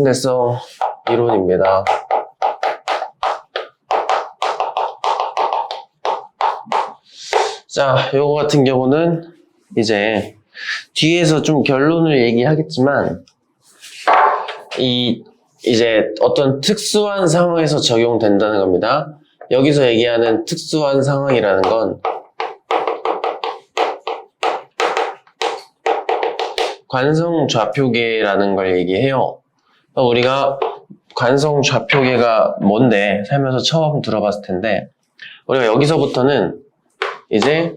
상대성 이론입니다. 자, 요거 같은 경우는 이제 뒤에서 좀 결론을 얘기하겠지만 이제 어떤 특수한 상황에서 적용된다는 겁니다. 여기서 얘기하는 특수한 상황이라는 건 관성 좌표계라는 걸 얘기해요. 우리가 관성 좌표계가 뭔데 살면서 처음 들어봤을 텐데 우리가 여기서부터는 이제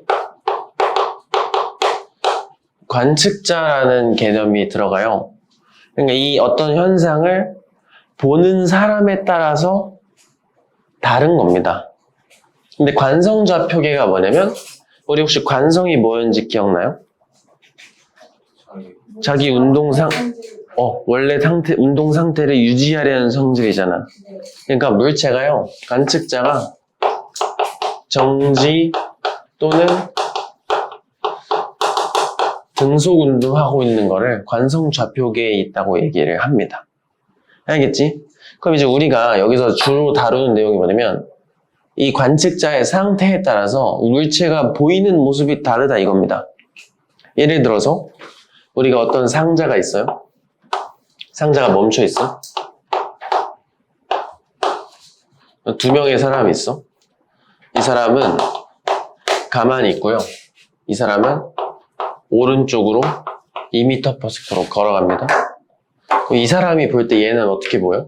관측자라는 개념이 들어가요. 그러니까 이 어떤 현상을 보는 사람에 따라서 다른 겁니다. 근데 관성 좌표계가 뭐냐면 우리 혹시 관성이 뭐였는지 기억나요? 자기 운동상 원래 운동 상태를 유지하려는 성질이잖아. 그러니까 물체가요, 관측자가 정지 또는 등속 운동하고 있는 거를 관성 좌표계에 있다고 얘기를 합니다. 알겠지? 그럼 이제 우리가 여기서 주로 다루는 내용이 뭐냐면 이 관측자의 상태에 따라서 물체가 보이는 모습이 다르다 이겁니다. 예를 들어서 우리가 어떤 상자가 있어요. 상자가 멈춰 있어. 두 명의 사람이 있어. 이 사람은 가만히 있고요. 이 사람은 오른쪽으로 2m/s로 걸어갑니다. 이 사람이 볼 때 얘는 어떻게 보여?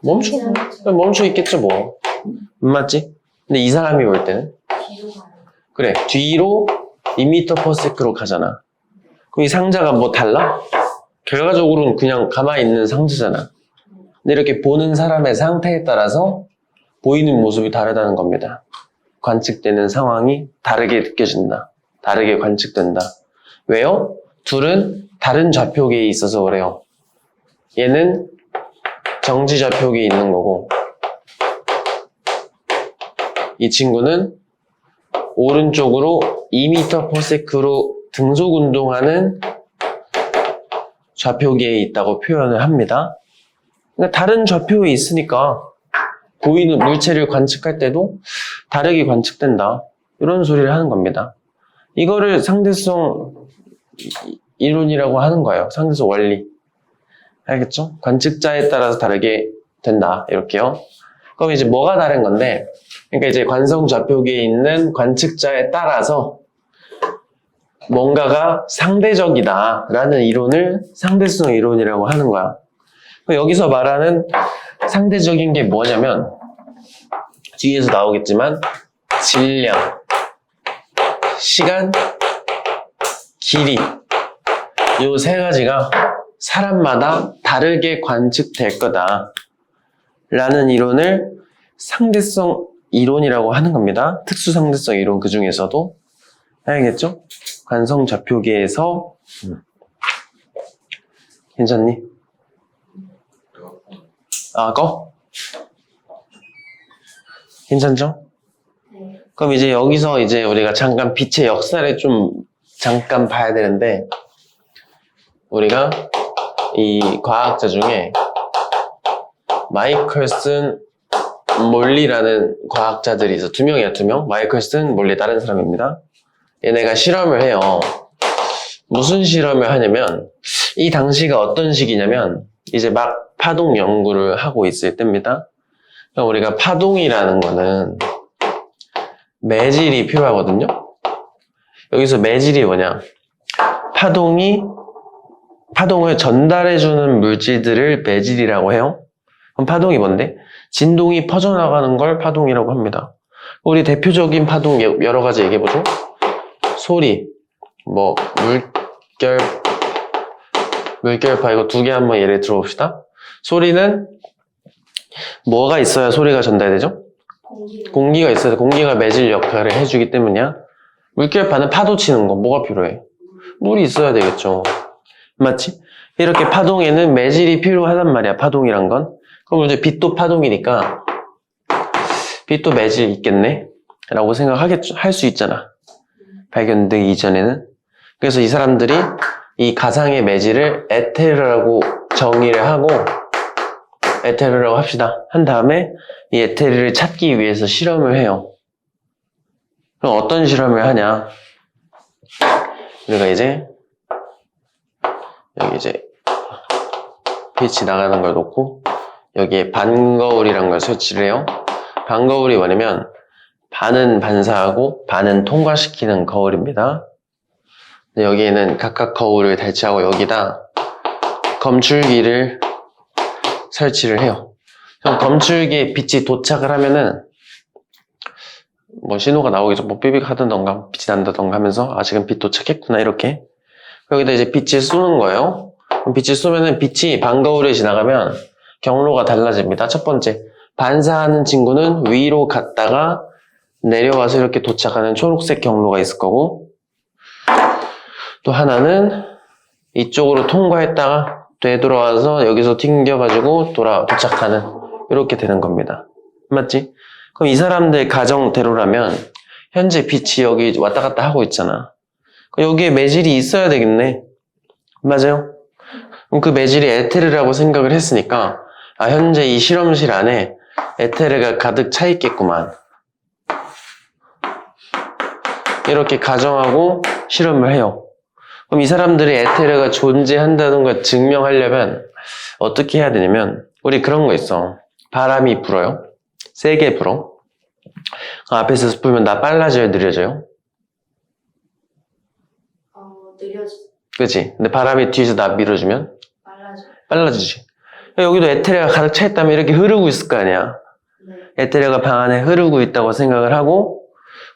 멈춰 있겠죠 뭐. 맞지? 근데 이 사람이 볼 때는? 그래, 뒤로 2m/s로 가잖아. 그럼 이 상자가 뭐 달라? 결과적으로는 그냥 가만히 있는 상자잖아. 근데 이렇게 보는 사람의 상태에 따라서 보이는 모습이 다르다는 겁니다. 관측되는 상황이 다르게 느껴진다. 다르게 관측된다. 왜요? 둘은 다른 좌표계에 있어서 그래요. 얘는 정지 좌표계에 있는 거고 이 친구는 오른쪽으로 2m/s로 등속 운동하는 좌표계에 있다고 표현을 합니다. 그러니까 다른 좌표에 있으니까 보이는 물체를 관측할 때도 다르게 관측된다. 이런 소리를 하는 겁니다. 이거를 상대성 이론이라고 하는 거예요. 상대성 원리. 알겠죠? 관측자에 따라서 다르게 된다. 이렇게요. 그럼 이제 뭐가 다른 건데, 그러니까 이제 관성 좌표계에 있는 관측자에 따라서 뭔가가 상대적이다 라는 이론을 상대성 이론이라고 하는 거야. 여기서 말하는 상대적인 게 뭐냐면 뒤에서 나오겠지만 질량, 시간, 길이 이 세 가지가 사람마다 다르게 관측될 거다 라는 이론을 상대성 이론이라고 하는 겁니다. 특수상대성 이론 그 중에서도. 알겠죠? 관성 좌표계에서 괜찮니? 꺼? 괜찮죠? 네. 그럼 이제 여기서 이제 우리가 잠깐 빛의 역사를 좀 잠깐 봐야 되는데 우리가 이 과학자 중에 마이클슨 몰리라는 과학자들이 있어. 두 명이야, 두 명. 마이클슨 몰리 다른 사람입니다. 얘네가 실험을 해요. 무슨 실험을 하냐면 이 당시가 어떤 시기냐면 이제 막 파동 연구를 하고 있을 때입니다. 그러니까 우리가 파동이라는 거는 매질이 필요하거든요. 여기서 매질이 뭐냐? 파동을 전달해주는 물질들을 매질이라고 해요. 그럼 파동이 뭔데? 진동이 퍼져나가는 걸 파동이라고 합니다. 우리 대표적인 파동 여러 가지 얘기해보죠. 소리, 뭐 물결파 이거 두 개 한번 예를 들어봅시다. 소리는 뭐가 있어야 소리가 전달되죠? 공기가 있어야 공기가 매질 역할을 해주기 때문이야. 물결파는 파도 치는 거 뭐가 필요해? 물이 있어야 되겠죠. 맞지? 이렇게 파동에는 매질이 필요하단 말이야. 파동이란 건. 그럼 이제 빛도 파동이니까 빛도 매질 있겠네 라고 할 수 있잖아. 발견되기 이전에는. 그래서 이 사람들이 이 가상의 매질을 에테르라고 정의를 하고 에테르라고 합시다. 한 다음에 이 에테르를 찾기 위해서 실험을 해요. 그럼 어떤 실험을 하냐? 우리가 이제 여기 이제 빛이 나가는 걸 놓고 여기에 반거울이라는 걸 설치를 해요. 반거울이 뭐냐면 반은 반사하고 반은 통과시키는 거울입니다. 여기에는 각각 거울을 달치하고 여기다 검출기를 설치를 해요. 그럼 검출기에 빛이 도착을 하면은 뭐 신호가 나오겠죠. 뭐 삐빅 하던가 빛이 난다던가 하면서 아 지금 빛 도착했구나 이렇게 여기다 이제 빛을 쏘는 거예요. 그럼 빛을 쏘면은 빛이 반거울을 지나가면 경로가 달라집니다. 첫 번째 반사하는 친구는 위로 갔다가 내려와서 이렇게 도착하는 초록색 경로가 있을 거고 또 하나는 이쪽으로 통과했다가 되돌아와서 여기서 튕겨가지고 도착하는 이렇게 되는 겁니다. 맞지? 그럼 이 사람들 가정대로라면 현재 빛이 여기 왔다 갔다 하고 있잖아. 그럼 여기에 매질이 있어야 되겠네. 맞아요? 그럼 그 매질이 에테르라고 생각을 했으니까 아 현재 이 실험실 안에 에테르가 가득 차 있겠구만. 이렇게 가정하고 실험을 해요. 그럼 이 사람들이 에테르가 존재한다는 걸 증명하려면 어떻게 해야 되냐면 우리 그런 거 있어. 바람이 불어요. 세게 불어. 앞에서 불면 나 빨라져요? 느려져요? 느려져. 그치? 근데 바람이 뒤에서 나 밀어주면? 빨라져. 빨라지지. 여기도 에테르가 가득 차 있다면 이렇게 흐르고 있을 거 아니야. 네. 에테르가 방 안에 흐르고 있다고 생각을 하고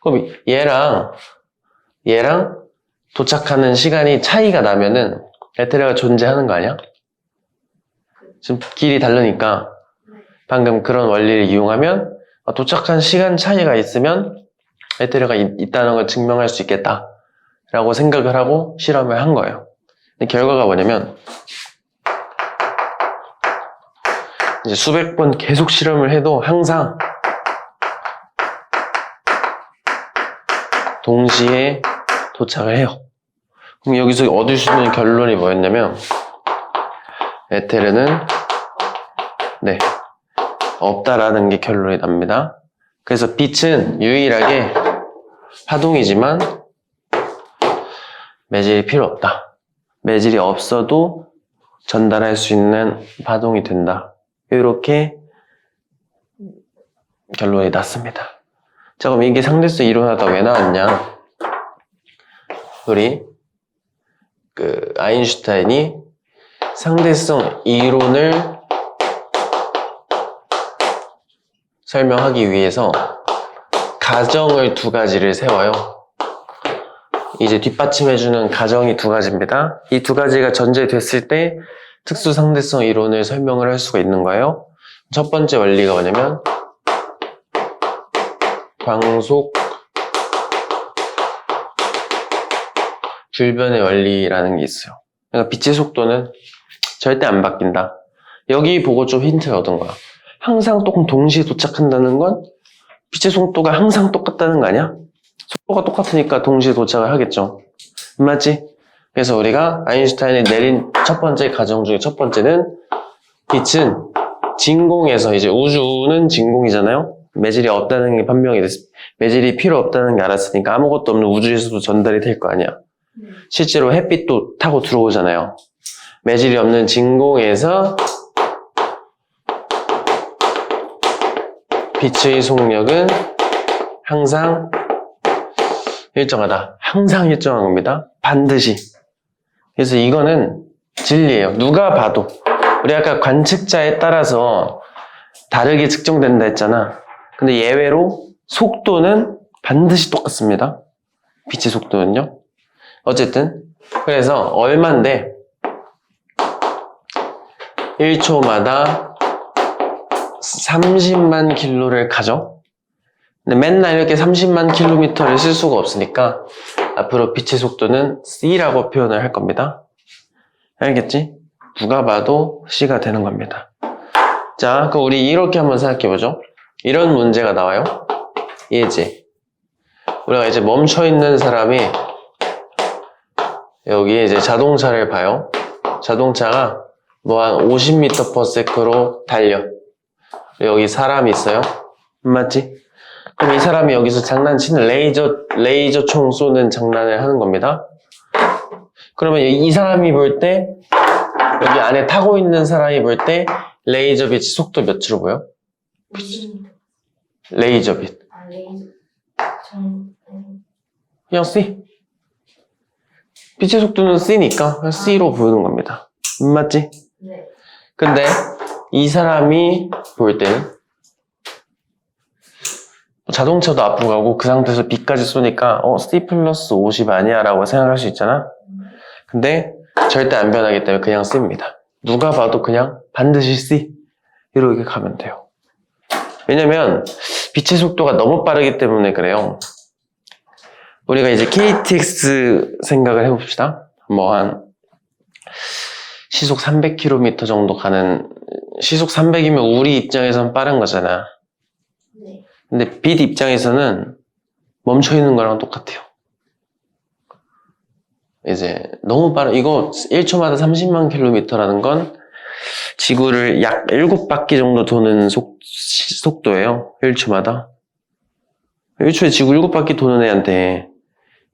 그럼 얘랑 도착하는 시간이 차이가 나면은 에테르가 존재하는 거 아니야? 지금 길이 다르니까 방금 그런 원리를 이용하면 도착한 시간 차이가 있으면 에테르가 있다는 걸 증명할 수 있겠다 라고 생각을 하고 실험을 한 거예요. 근데 결과가 뭐냐면 이제 수백 번 계속 실험을 해도 항상 동시에 도착을 해요. 그럼 여기서 얻을 수 있는 결론이 뭐였냐면 에테르는 없다라는 게 결론이 납니다. 그래서 빛은 유일하게 파동이지만 매질이 필요 없다. 매질이 없어도 전달할 수 있는 파동이 된다. 이렇게 결론이 났습니다. 자, 그럼 이게 상대성 이론하다 왜 나왔냐? 우리 아인슈타인이 상대성 이론을 설명하기 위해서 가정을 두 가지를 세워요. 이제 뒷받침해주는 가정이 두 가지입니다. 이 두 가지가 전제됐을 때 특수 상대성 이론을 설명을 할 수가 있는 거예요. 첫 번째 원리가 뭐냐면 광속 줄변의 원리라는 게 있어요. 그러니까 빛의 속도는 절대 안 바뀐다. 여기 보고 좀 힌트를 얻은 거야. 항상 동시에 도착한다는 건 빛의 속도가 항상 똑같다는 거 아니야? 속도가 똑같으니까 동시에 도착을 하겠죠. 맞지? 그래서 우리가 아인슈타인이 내린 첫 번째 가정 중에 첫 번째는 빛은 진공에서 이제 우주는 진공이잖아요. 매질이 없다는 게 판명이 됐어. 매질이 필요 없다는 게 알았으니까 아무것도 없는 우주에서도 전달이 될 거 아니야. 실제로 햇빛도 타고 들어오잖아요. 매질이 없는 진공에서 빛의 속력은 항상 일정하다. 항상 일정한 겁니다. 반드시. 그래서 이거는 진리예요. 누가 봐도. 우리 아까 관측자에 따라서 다르게 측정된다 했잖아. 근데 예외로 속도는 반드시 똑같습니다. 빛의 속도는요. 어쨌든 그래서 얼만데 1초마다 30만 킬로를 가져. 근데 맨날 이렇게 30만 킬로미터를 쓸 수가 없으니까 앞으로 빛의 속도는 C라고 표현을 할 겁니다. 알겠지? 누가 봐도 C가 되는 겁니다. 자, 그럼 우리 이렇게 한번 생각해보죠. 이런 문제가 나와요. 예제. 우리가 이제 멈춰있는 사람이 여기 이제 자동차를 봐요. 자동차가 뭐 한 50m/s로 달려. 여기 사람이 있어요. 맞지? 그럼 이 사람이 여기서 장난치는 레이저 총 쏘는 장난을 하는 겁니다. 그러면 이 사람이 볼 때, 여기 안에 타고 있는 사람이 볼 때, 레이저 빛 속도 몇으로 보여? 50m. 레이저 빛. 아, 레이저. 그냥 C. 빛의 속도는 C니까 그냥 C로 보이는 겁니다. 맞지? 네. 근데 이 사람이 볼 때는 자동차도 앞으로 가고 그 상태에서 B까지 쏘니까 C 플러스 50 아니야 라고 생각할 수 있잖아. 근데 절대 안 변하기 때문에 그냥 C입니다. 누가 봐도 그냥 반드시 C 이렇게 가면 돼요. 왜냐면 빛의 속도가 너무 빠르기 때문에 그래요. 우리가 이제 KTX 생각을 해봅시다. 뭐 한 시속 300km 정도 가는, 시속 300이면 우리 입장에선 빠른 거잖아. 네. 근데 빛 입장에서는 멈춰 있는 거랑 똑같아요. 이제 너무 이거 1초마다 30만 킬로미터라는 건 지구를 약 7바퀴 정도 도는 속도예요. 1초마다. 1초에 지구 7바퀴 도는 애한테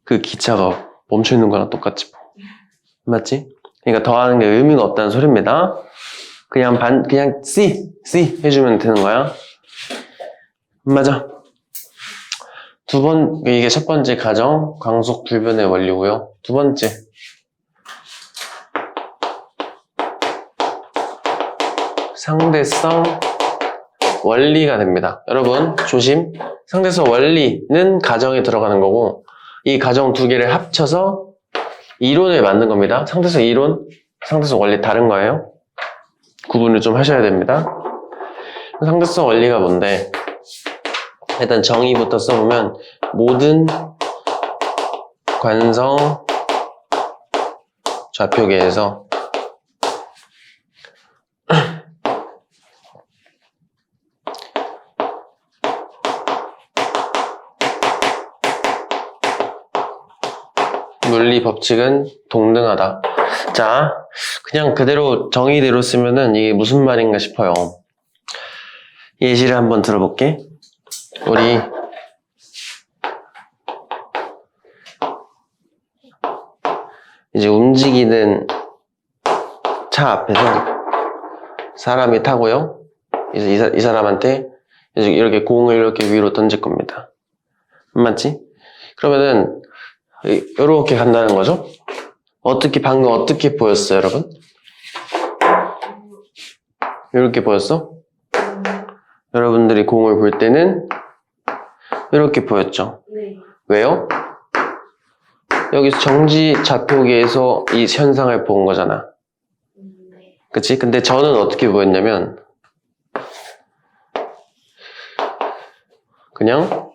그 기차가 멈춰 있는 거랑 똑같지 뭐. 맞지? 그러니까 더하는 게 의미가 없다는 소리입니다. 그냥 C 해주면 되는 거야. 맞아. 이게 첫 번째 가정, 광속 불변의 원리고요. 두 번째. 상대성 원리가 됩니다. 여러분, 조심. 상대성 원리는 가정에 들어가는 거고, 이 가정 두 개를 합쳐서 이론을 만든 겁니다. 상대성 이론, 상대성 원리 다른 거예요. 구분을 좀 하셔야 됩니다. 상대성 원리가 뭔데? 일단 정의부터 써보면 모든 관성 좌표계에서 물리 법칙은 동등하다. 자, 그냥 그대로 정의대로 쓰면은 이게 무슨 말인가 싶어요. 예시를 한번 들어볼게. 우리 이제 움직이는 차 앞에서 사람이 타고요. 이제 이 사람한테 이제 이렇게 공을 이렇게 위로 던질 겁니다. 맞지? 그러면은 이렇게 간다는 거죠? 방금 어떻게 보였어요, 여러분? 이렇게 보였어? 여러분들이 공을 볼 때는 이렇게 보였죠? 네. 왜요? 여기서 정지 좌표계에서 이 현상을 본 거잖아. 네. 그치? 근데 저는 어떻게 보였냐면 그냥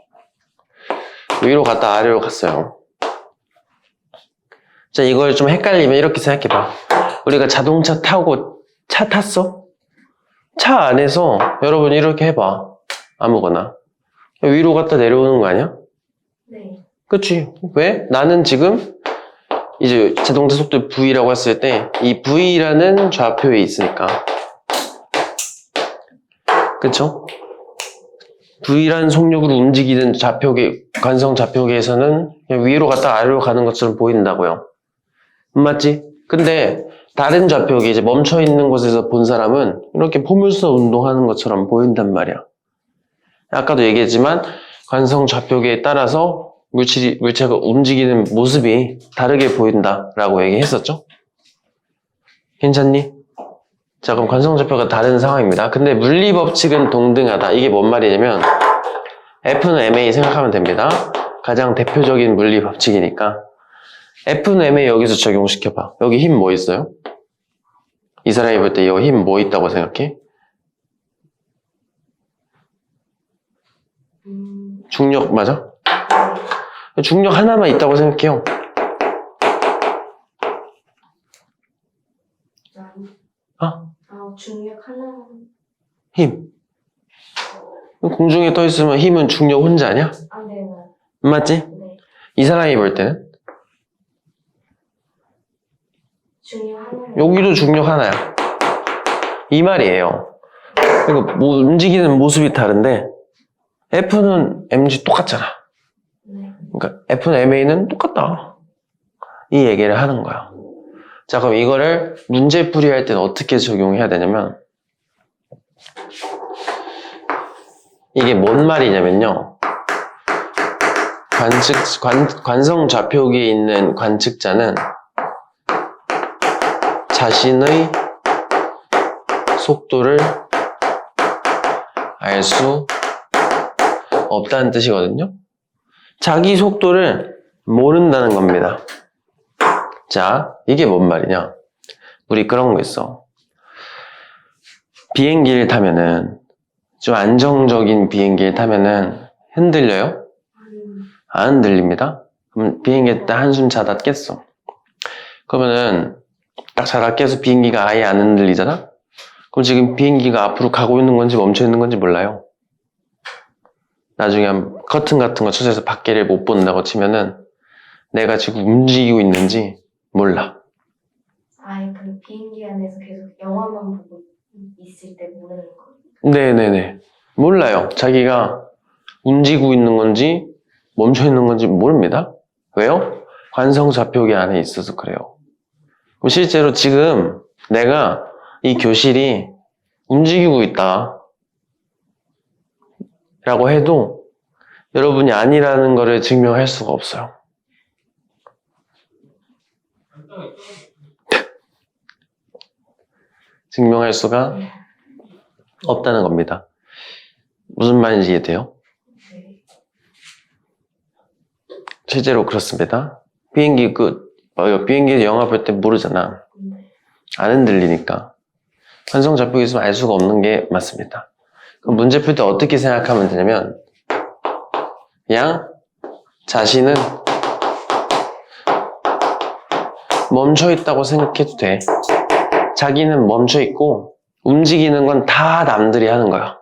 위로 갔다 아래로 갔어요. 자, 이걸 좀 헷갈리면 이렇게 생각해봐. 우리가 자동차 타고 차 탔어? 차 안에서 여러분 이렇게 해봐. 아무거나. 위로 갔다 내려오는 거 아니야? 네. 그치? 왜? 나는 지금 이제 자동차 속도 V라고 했을 때 이 V라는 좌표에 있으니까. 그쵸? V라는 속력으로 움직이는 관성 좌표계에서는 그냥 위로 갔다 아래로 가는 것처럼 보인다고요. 맞지? 근데 다른 좌표계 이제 멈춰 있는 곳에서 본 사람은 이렇게 포물선 운동하는 것처럼 보인단 말이야. 아까도 얘기했지만 관성 좌표계에 따라서 물체가 움직이는 모습이 다르게 보인다라고 얘기했었죠? 괜찮니? 자, 그럼 관성 좌표가 다른 상황입니다. 근데 물리 법칙은 동등하다. 이게 뭔 말이냐면 F는 ma 생각하면 됩니다. 가장 대표적인 물리 법칙이니까 F는 ma 여기서 적용시켜봐. 여기 힘 뭐 있어요? 이 사람이 볼 때 여기 힘 뭐 있다고 생각해? 중력 맞아? 중력 하나만 있다고 생각해요. 중력 하나만. 힘. 공중에 떠 있으면 힘은 중력 혼자 아니야? 네. 맞지? 네. 이 사람이 볼 때는? 중력 하나만. 여기도 중력 하나야. 이 말이에요. 그러니까 뭐 움직이는 모습이 다른데 F는 mg 똑같잖아. 네. 그러니까 F는 ma는 똑같다. 이 얘기를 하는 거야. 자, 그럼 이거를 문제풀이 할 때는 어떻게 적용해야 되냐면 이게 뭔 말이냐면요. 관성 좌표기에 있는 관측자는 자신의 속도를 알 수 없다는 뜻이거든요. 자기 속도를 모른다는 겁니다. 자, 이게 뭔 말이냐? 우리 그런 거 있어. 비행기를 타면은, 좀 안정적인 비행기를 타면은 흔들려요? 안 흔들립니다. 그럼 비행기 때 한숨 자다 깼어. 그러면은 딱 자다 깨서 비행기가 아예 안 흔들리잖아? 그럼 지금 비행기가 앞으로 가고 있는 건지 멈춰 있는 건지 몰라요. 나중에 커튼 같은 거 쳐져서 밖에를 못 본다고 치면은 내가 지금 움직이고 있는지 몰라. 아예 그 비행기 안에서 계속 영화만 보고 있을 때 모르는 거. 네네네. 몰라요. 자기가 움직이고 있는 건지 멈춰 있는 건지 모릅니다. 왜요? 관성 좌표기 안에 있어서 그래요. 그럼 실제로 지금 내가 이 교실이 움직이고 있다 라고 해도 여러분이 아니라는 것을 증명할 수가 없어요. 증명할 수가 없다는 겁니다. 무슨 말인지 이해돼요? 네. 실제로 그렇습니다. 비행기 비행기 영화 볼 때 모르잖아. 네. 안 흔들리니까. 관성 좌표기 있으면 알 수가 없는 게 맞습니다. 그럼 문제 풀 때 어떻게 생각하면 되냐면 그냥 자신은 멈춰 있다고 생각해도 돼. 자기는 멈춰 있고 움직이는 건 다 남들이 하는 거야.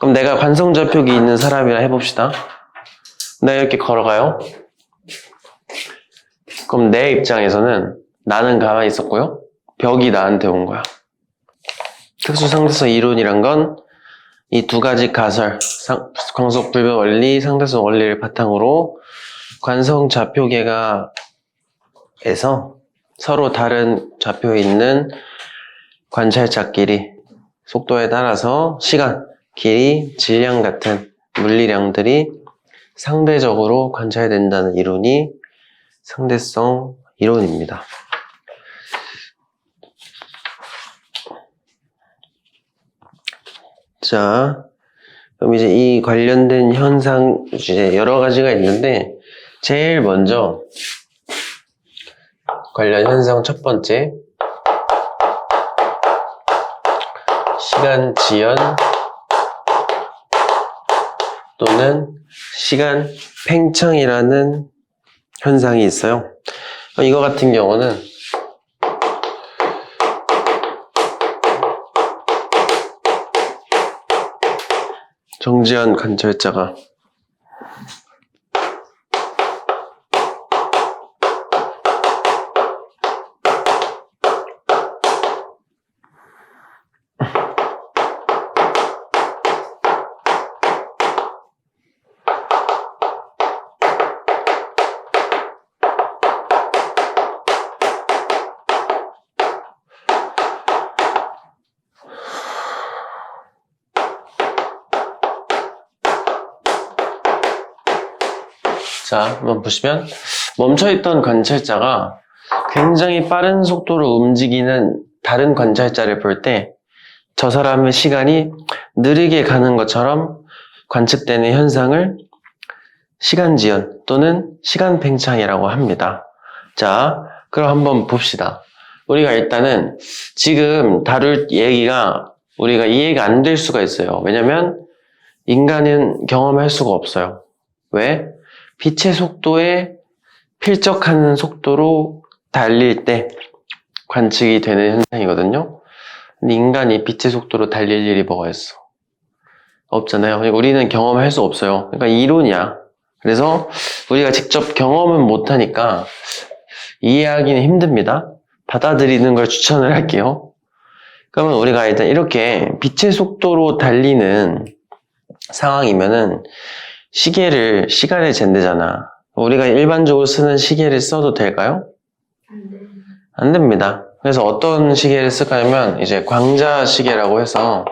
그럼 내가 관성 좌표기 있는 사람이라 해봅시다. 내가 이렇게 걸어가요. 그럼 내 입장에서는 나는 가만히 있었고요. 벽이 나한테 온 거야. 특수상대성 이론이란 건 이 두 가지 가설, 광속불변 원리, 상대성 원리를 바탕으로 관성 좌표계가 에서 서로 다른 좌표에 있는 관찰자끼리 속도에 따라서 시간, 길이, 질량 같은 물리량들이 상대적으로 관찰된다는 이론이 상대성 이론입니다. 자, 그럼 이제 이 관련된 현상 이제 여러 가지가 있는데 제일 먼저 관련 현상 첫 번째 시간 지연 또는 시간 팽창이라는 현상이 있어요. 이거 같은 경우는 정지한 관찰자가 자, 한번 보시면 멈춰있던 관찰자가 굉장히 빠른 속도로 움직이는 다른 관찰자를 볼 때 저 사람의 시간이 느리게 가는 것처럼 관측되는 현상을 시간지연 또는 시간팽창이라고 합니다. 자, 그럼 한번 봅시다. 우리가 일단은 지금 다룰 얘기가 우리가 이해가 안 될 수가 있어요. 왜냐면 인간은 경험할 수가 없어요. 왜? 빛의 속도에 필적하는 속도로 달릴 때 관측이 되는 현상이거든요. 근데 인간이 빛의 속도로 달릴 일이 뭐가 있어? 없잖아요. 우리는 경험할 수 없어요. 그러니까 이론이야. 그래서 우리가 직접 경험은 못하니까 이해하기는 힘듭니다. 받아들이는 걸 추천을 할게요. 그러면 우리가 일단 이렇게 빛의 속도로 달리는 상황이면은 시계를 시간을 잰대잖아. 우리가 일반적으로 쓰는 시계를 써도 될까요? 안 돼. 안 됩니다. 그래서 어떤 시계를 쓸까냐면 이제 광자 시계라고 해서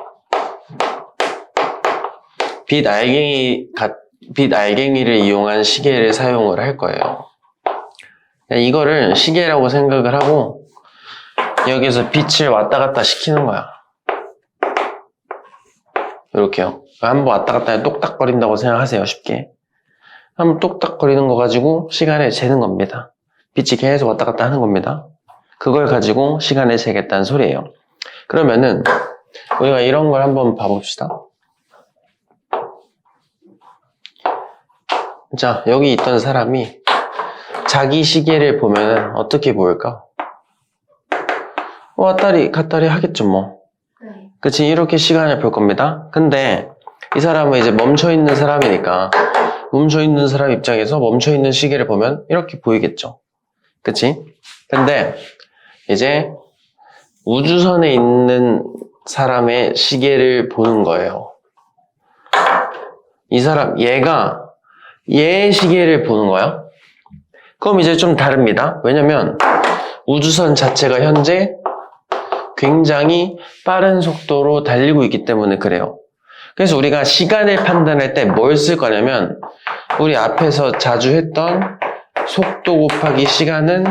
빛 알갱이를 이용한 시계를 사용을 할 거예요. 이거를 시계라고 생각을 하고 여기서 빛을 왔다 갔다 시키는 거야. 이렇게요. 한번 왔다 갔다 해 똑딱거린다고 생각하세요. 쉽게. 한번 똑딱거리는 거 가지고 시간을 재는 겁니다. 빛이 계속 왔다 갔다 하는 겁니다. 그걸 가지고 시간을 재겠다는 소리예요. 그러면은 우리가 이런 걸 한번 봐봅시다. 자, 여기 있던 사람이 자기 시계를 보면은 어떻게 보일까? 왔다리 갔다리 하겠죠 뭐. 네. 그치? 이렇게 시간을 볼 겁니다. 근데 이 사람은 이제 멈춰있는 사람이니까 멈춰있는 사람 입장에서 멈춰있는 시계를 보면 이렇게 보이겠죠. 그치? 근데 이제 우주선에 있는 사람의 시계를 보는 거예요. 이 사람, 얘가 얘의 시계를 보는 거야. 그럼 이제 좀 다릅니다. 왜냐면 우주선 자체가 현재 굉장히 빠른 속도로 달리고 있기 때문에 그래요. 그래서 우리가 시간을 판단할 때 뭘 쓸 거냐면 우리 앞에서 자주 했던 속도 곱하기 시간은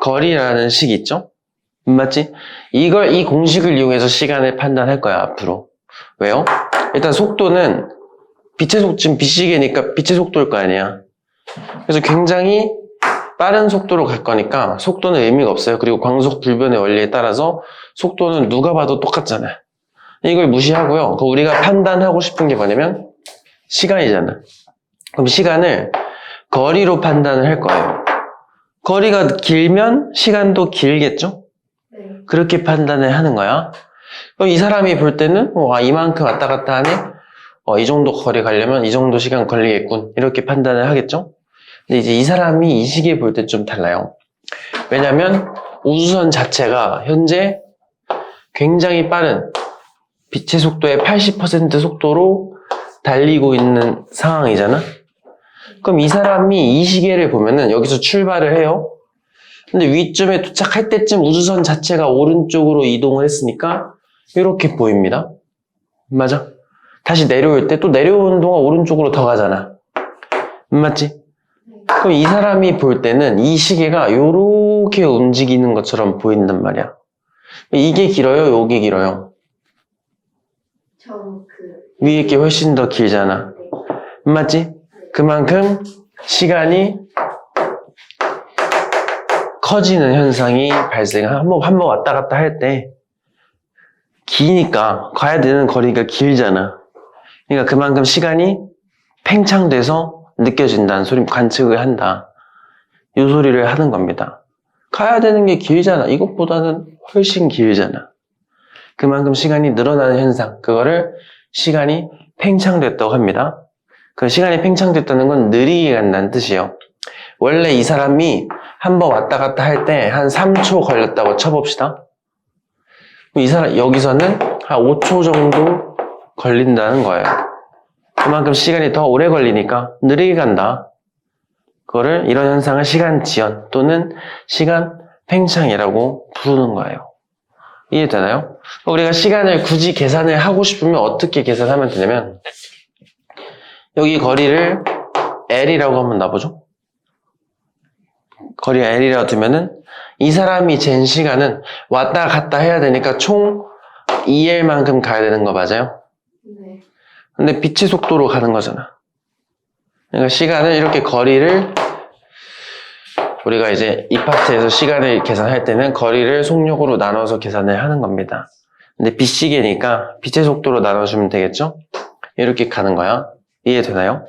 거리라는 식이 있죠? 맞지? 이 공식을 이용해서 시간을 판단할 거야, 앞으로. 왜요? 일단 속도는 지금 빛시계니까 빛의 속도일 거 아니야. 그래서 굉장히 빠른 속도로 갈 거니까 속도는 의미가 없어요. 그리고 광속 불변의 원리에 따라서 속도는 누가 봐도 똑같잖아요. 이걸 무시하고요. 우리가 판단하고 싶은 게 뭐냐면 시간이잖아. 그럼 시간을 거리로 판단을 할 거예요. 거리가 길면 시간도 길겠죠? 네. 그렇게 판단을 하는 거야. 그럼 이 사람이 볼 때는 이만큼 왔다 갔다 하네? 이 정도 거리 가려면 이 정도 시간 걸리겠군. 이렇게 판단을 하겠죠? 근데 이제 이 사람이 이 시기에 볼 때 좀 달라요. 왜냐면 우주선 자체가 현재 굉장히 빠른 빛의 속도의 80% 속도로 달리고 있는 상황이잖아? 그럼 이 사람이 이 시계를 보면은 여기서 출발을 해요. 근데 위쯤에 도착할 때쯤 우주선 자체가 오른쪽으로 이동을 했으니까 이렇게 보입니다. 맞아? 다시 내려올 때 또 내려오는 동안 오른쪽으로 더 가잖아. 맞지? 그럼 이 사람이 볼 때는 이 시계가 요렇게 움직이는 것처럼 보인단 말이야. 이게 길어요? 요게 길어요? 위에 게 훨씬 더 길잖아. 네. 맞지? 그만큼 시간이 커지는 현상이 한번 왔다 갔다 할 때 기니까 가야 되는 거리가 길잖아. 그러니까 그만큼 시간이 팽창돼서 느껴진다는 소리, 관측을 한다. 이 소리를 하는 겁니다. 가야 되는 게 길잖아. 이것보다는 훨씬 길잖아. 그만큼 시간이 늘어나는 현상, 그거를 시간이 팽창됐다고 합니다. 그 시간이 팽창됐다는 건 느리게 간다는 뜻이에요. 원래 이 사람이 한번 왔다 갔다 할 때 한 3초 걸렸다고 쳐봅시다. 이 사람 여기서는 한 5초 정도 걸린다는 거예요. 그만큼 시간이 더 오래 걸리니까 느리게 간다. 이런 현상을 시간 지연 또는 시간 팽창이라고 부르는 거예요. 이해되나요? 우리가 시간을 굳이 계산을 하고 싶으면 어떻게 계산하면 되냐면 여기 거리를 L이라고 한번 놔보죠. 거리 L이라고 두면은 이 사람이 잰 시간은 왔다 갔다 해야 되니까 총 2L만큼 가야 되는 거 맞아요? 네. 근데 빛의 속도로 가는 거잖아. 그러니까 시간을 이렇게 거리를 우리가 이제 이 파트에서 시간을 계산할 때는 거리를 속력으로 나눠서 계산을 하는 겁니다. 근데 빛시계니까 빛의 속도로 나눠주면 되겠죠? 이렇게 가는 거야. 이해되나요?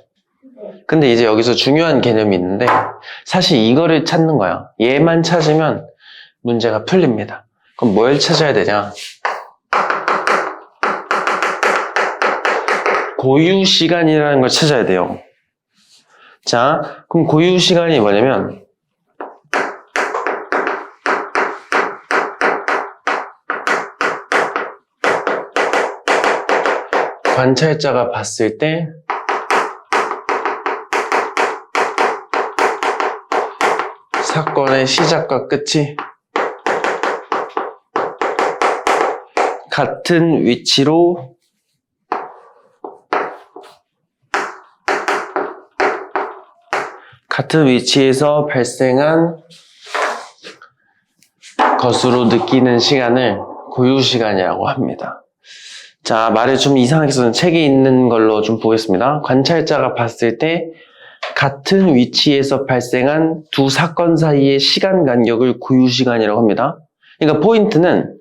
네. 근데 이제 여기서 중요한 개념이 있는데 사실 이거를 찾는 거야. 얘만 찾으면 문제가 풀립니다. 그럼 뭘 찾아야 되냐? 고유 시간이라는 걸 찾아야 돼요. 자, 그럼 고유 시간이 뭐냐면 관찰자가 봤을 때 사건의 시작과 끝이 같은 위치로 같은 위치에서 발생한 것으로 느끼는 시간을 고유시간이라고 합니다. 자, 말을 좀 이상하게 써서 책에 있는 걸로 좀 보겠습니다. 관찰자가 봤을 때 같은 위치에서 발생한 두 사건 사이의 시간 간격을 고유시간이라고 합니다. 그러니까 포인트는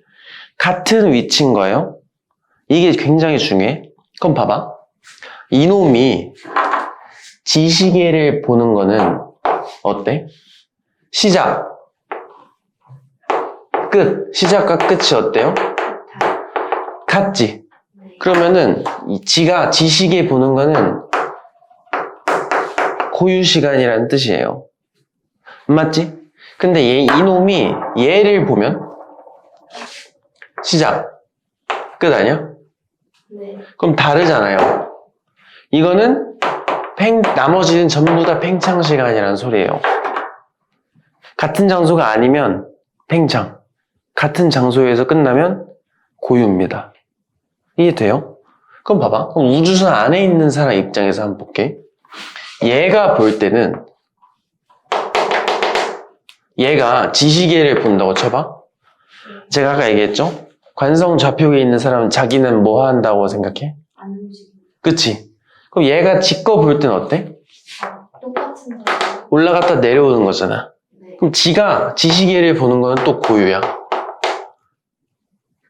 같은 위치인 거예요. 이게 굉장히 중요해. 그럼 봐봐. 이놈이 지시계를 보는 거는 어때? 시작, 끝. 시작과 끝이 어때요? 같지? 그러면은 지가 지시계 보는 거는 고유시간이라는 뜻이에요. 맞지? 근데 이놈이 얘를 보면 시작, 끝 아니야? 네. 그럼 다르잖아요. 이거는 나머지는 전부 다 팽창시간이라는 소리예요. 같은 장소가 아니면 팽창, 같은 장소에서 끝나면 고유입니다. 이해돼요? 그럼 봐봐. 그럼 우주선 안에 있는 사람 입장에서 한번 볼게. 얘가 볼 때는 얘가 지시계를 본다고 쳐봐. 제가 아까 얘기했죠? 관성 좌표계에 있는 사람은 자기는 뭐 한다고 생각해? 안 움직여. 그치? 그럼 얘가 지 거 볼 때는 어때? 똑같은 거. 올라갔다 내려오는 거잖아. 네. 그럼 지가 지시계를 보는 거는 또 고유야.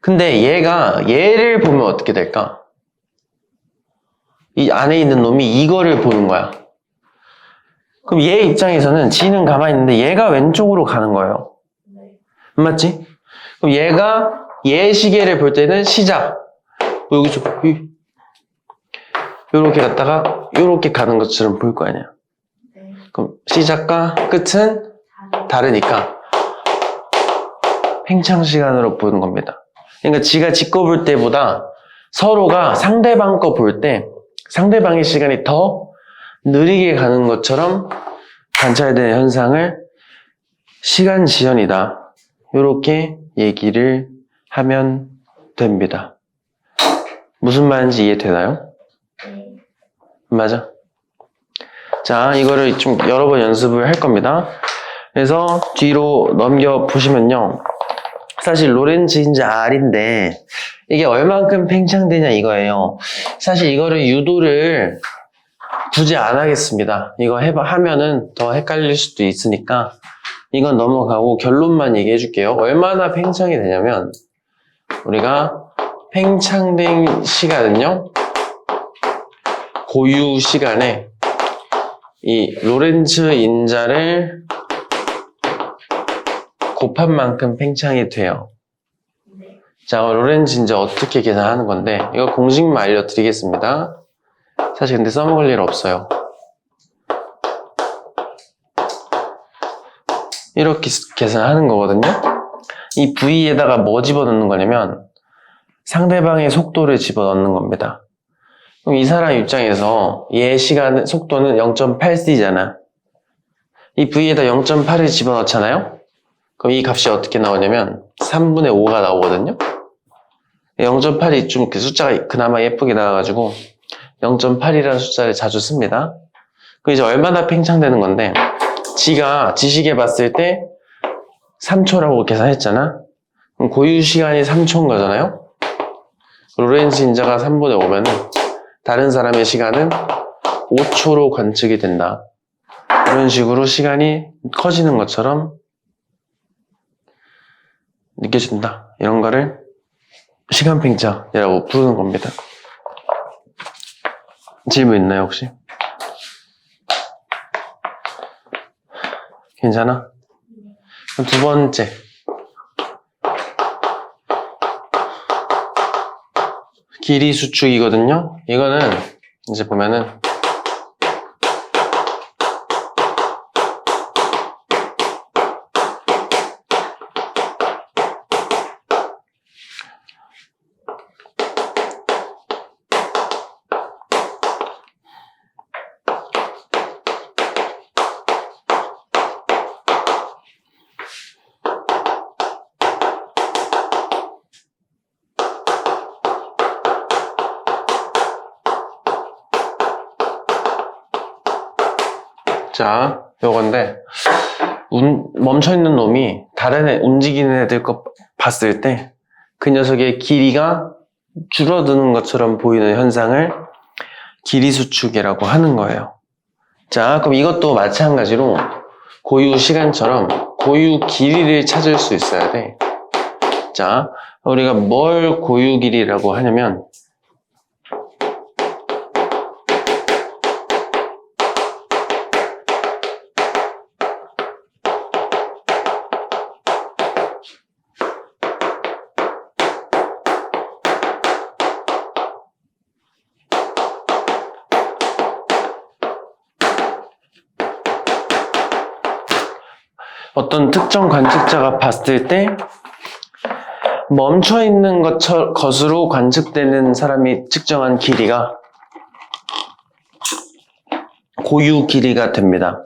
근데 얘가 얘를 보면 어떻게 될까? 이 안에 있는 놈이 이거를 보는 거야. 그럼 얘 입장에서는 지는 가만히 있는데 얘가 왼쪽으로 가는 거예요. 네. 맞지? 그럼 얘가 얘 시계를 볼 때는 시작, 여기서 요렇게 갔다가 요렇게 가는 것처럼 볼 거 아니야. 네. 그럼 시작과 끝은 다르니까 팽창 시간으로 보는 겁니다. 그러니까 지가 지 거 볼 때보다 서로가 상대방 거 볼 때 상대방의 시간이 더 느리게 가는 것처럼 관찰되는 현상을 시간 지연이다, 이렇게 얘기를 하면 됩니다. 무슨 말인지 이해되나요? 네. 맞아. 자, 이거를 좀 여러 번 연습을 할 겁니다. 그래서 뒤로 넘겨 보시면요, 사실 로렌츠 인자 R인데 이게 얼만큼 팽창되냐 이거예요. 사실 이거를 유도를 굳이 안 하겠습니다. 이거 하면은 더 헷갈릴 수도 있으니까 이건 넘어가고 결론만 얘기해 줄게요. 얼마나 팽창이 되냐면, 우리가 팽창된 시간은요, 고유 시간에 이 로렌츠 인자를 곱한 만큼 팽창이 돼요. 네. 자, 로렌츠 인자 어떻게 계산하는 건데, 이거 공식만 알려드리겠습니다. 사실 근데 써먹을 일 없어요. 이렇게 계산하는 거거든요. 이 V에다가 뭐 집어넣는 거냐면 상대방의 속도를 집어넣는 겁니다. 그럼 이 사람 입장에서 얘 시간 속도는 0.8c잖아. 이 V에다 0.8을 집어넣잖아요. 그럼 이 값이 어떻게 나오냐면 3분의 5가 나오거든요. 0.8이 좀 그 숫자가 그나마 예쁘게 나와가지고 0.8이라는 숫자를 자주 씁니다. 그럼 이제 얼마나 팽창되는 건데, 지가 지시계 봤을 때 3초라고 계산했잖아. 그럼 고유 시간이 3초인 거잖아요. 로렌츠 인자가 3분의 5면은 다른 사람의 시간은 5초로 관측이 된다. 이런 식으로 시간이 커지는 것처럼 느껴진다. 이런 거를 시간 팽창이라고 부르는 겁니다. 질문 있나요, 혹시? 괜찮아? 그럼 두 번째. 길이 수축이거든요. 이거는 이제 보면은 자, 요건데 멈춰있는 놈이 다른 움직이는 애들 거 봤을 때 그 녀석의 길이가 줄어드는 것처럼 보이는 현상을 길이 수축이라고 하는 거예요. 자, 그럼 이것도 마찬가지로 고유 시간처럼 고유 길이를 찾을 수 있어야 돼. 자, 우리가 뭘 고유 길이라고 하냐면 어떤 특정 관측자가 봤을 때 멈춰있는 것으로 관측되는 사람이 측정한 길이가 고유 길이가 됩니다.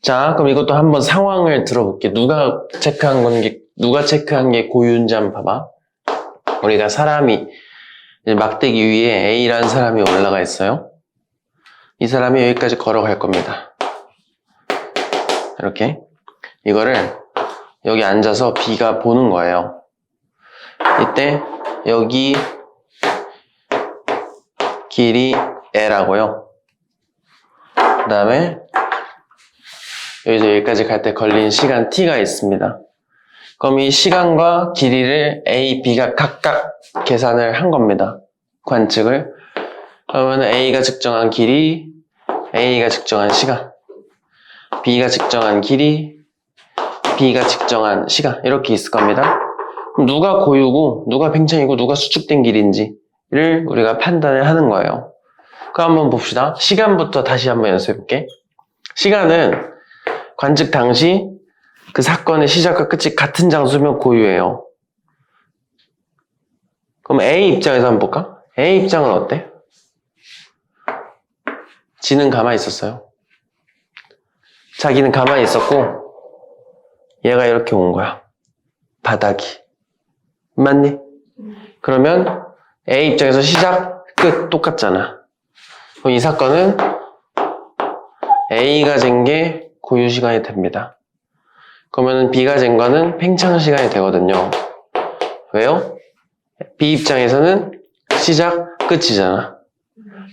자, 그럼 이것도 한번 상황을 들어볼게요. 누가 체크한 게 고유인지 한번 봐봐. 우리가 사람이 이제 막대기 위에 A라는 사람이 올라가 있어요. 이 사람이 여기까지 걸어갈 겁니다. 이렇게. 이거를 여기 앉아서 B가 보는 거예요. 이때 여기 길이 L하고요. 그 다음에 여기서 여기까지 갈 때 걸린 시간 T가 있습니다. 그럼 이 시간과 길이를 A, B가 각각 계산을 한 겁니다. 관측을. 그러면 A가 측정한 길이, A가 측정한 시간, B가 측정한 길이, B가 측정한 시간 이렇게 있을 겁니다. 그럼 누가 고유고 누가 팽창이고 누가 수축된 길인지를 우리가 판단을 하는 거예요. 그럼 한번 봅시다. 시간부터 다시 한번 연습해볼게. 시간은 관측 당시 그 사건의 시작과 끝이 같은 장소면 고유예요. 그럼 A 입장에서 한번 볼까? A 입장은 어때? 지는 가만히 있었어요. 자기는 가만히 있었고 얘가 이렇게 온 거야. 바닥이. 맞니? 그러면 A 입장에서 시작, 끝 똑같잖아. 그럼 이 사건은 A가 잰 게 고유 시간이 됩니다. 그러면 B가 잰 거는 팽창 시간이 되거든요. 왜요? B 입장에서는 시작, 끝이잖아.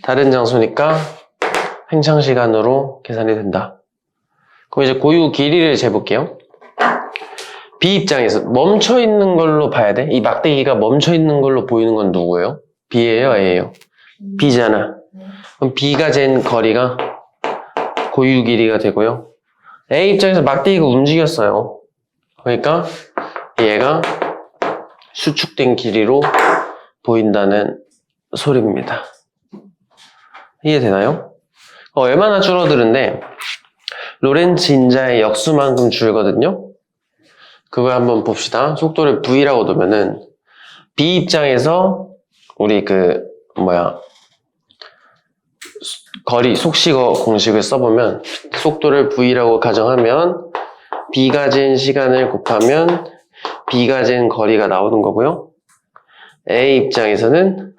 다른 장소니까 팽창 시간으로 계산이 된다. 그럼 이제 고유 길이를 재볼게요. B 입장에서 멈춰있는 걸로 봐야 돼. 이 막대기가 멈춰있는 걸로 보이는 건 누구예요? B예요? A예요? B잖아. 그럼 B가 잰 거리가 고유 길이가 되고요. A 입장에서 막대기가 움직였어요. 그러니까 얘가 수축된 길이로 보인다는 소리입니다. 이해되나요? 얼마나 줄어드는데 로렌츠 인자의 역수만큼 줄거든요. 그걸 한번 봅시다. 속도를 V라고 두면은 B 입장에서 우리 거리 속시거 공식을 써보면 속도를 V라고 가정하면 B가 잰 시간을 곱하면 B가 잰 거리가 나오는 거고요. A 입장에서는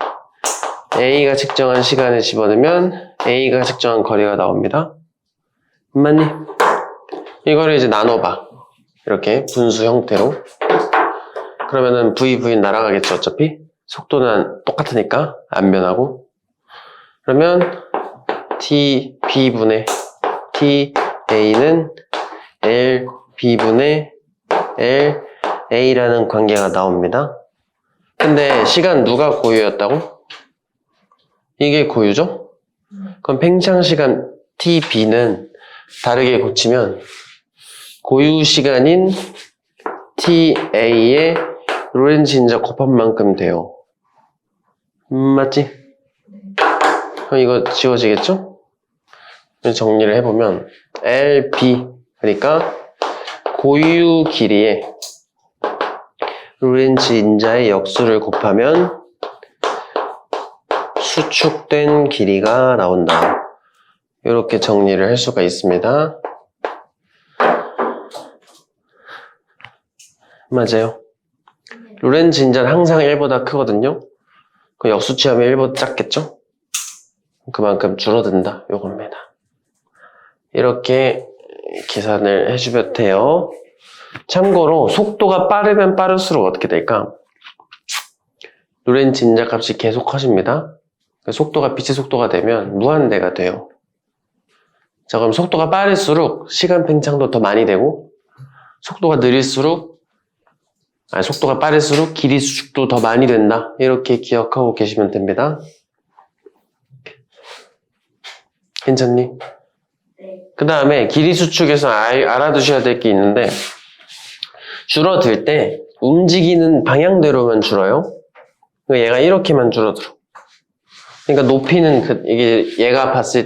A가 측정한 시간을 집어넣으면 A가 측정한 거리가 나옵니다. 맞니? 이거를 이제 나눠봐. 이렇게 분수 형태로. 그러면은 V 날아가겠죠, 어차피. 속도는 똑같으니까 안 변하고. 그러면 T B분의 T A는 L B분의 L A라는 관계가 나옵니다. 근데 시간 누가 고유였다고? 이게 고유죠? 그럼 팽창 시간 T B는 다르게 고치면 고유 시간인 TA의 로렌츠 인자 곱한 만큼 돼요. 맞지? 그럼 이거 지워지겠죠? 정리를 해보면 LB 그러니까 고유 길이에 로렌츠 인자의 역수를 곱하면 수축된 길이가 나온다. 이렇게 정리를 할 수가 있습니다. 맞아요. 로렌츠 인자는 항상 1보다 크거든요. 그 역수 취하면 1보다 작겠죠? 그만큼 줄어든다. 요겁니다. 이렇게 계산을 해주면 돼요. 참고로 속도가 빠르면 빠를수록 어떻게 될까? 로렌츠 인자값이 계속 커집니다. 속도가 빛의 속도가 되면 무한대가 돼요. 자, 그럼 속도가 빠를수록 시간 팽창도 더 많이 되고 속도가 느릴수록 속도가 빠를수록 길이 수축도 더 많이 된다. 이렇게 기억하고 계시면 됩니다. 괜찮니? 네. 그 다음에 길이 수축에서 알아두셔야 될 게 있는데 줄어들 때 움직이는 방향대로만 줄어요. 얘가 이렇게만 줄어들어. 그러니까 높이는 얘가 봤을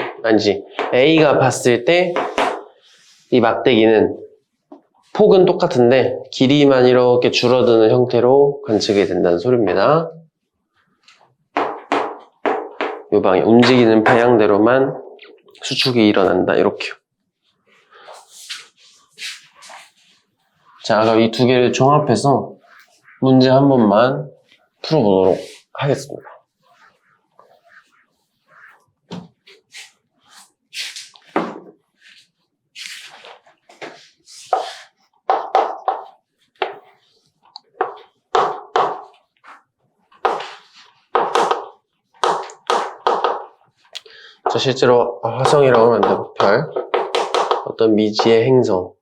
A가 봤을 때 이 막대기는 폭은 똑같은데 길이만 이렇게 줄어드는 형태로 관측이 된다는 소리입니다. 이 방향, 움직이는 방향대로만 수축이 일어난다. 이렇게요. 자, 그럼 이 두 개를 종합해서 문제 한 번만 풀어보도록 하겠습니다. 자, 실제로 화성이라고 하면 안 되고 별, 어떤 미지의 행성.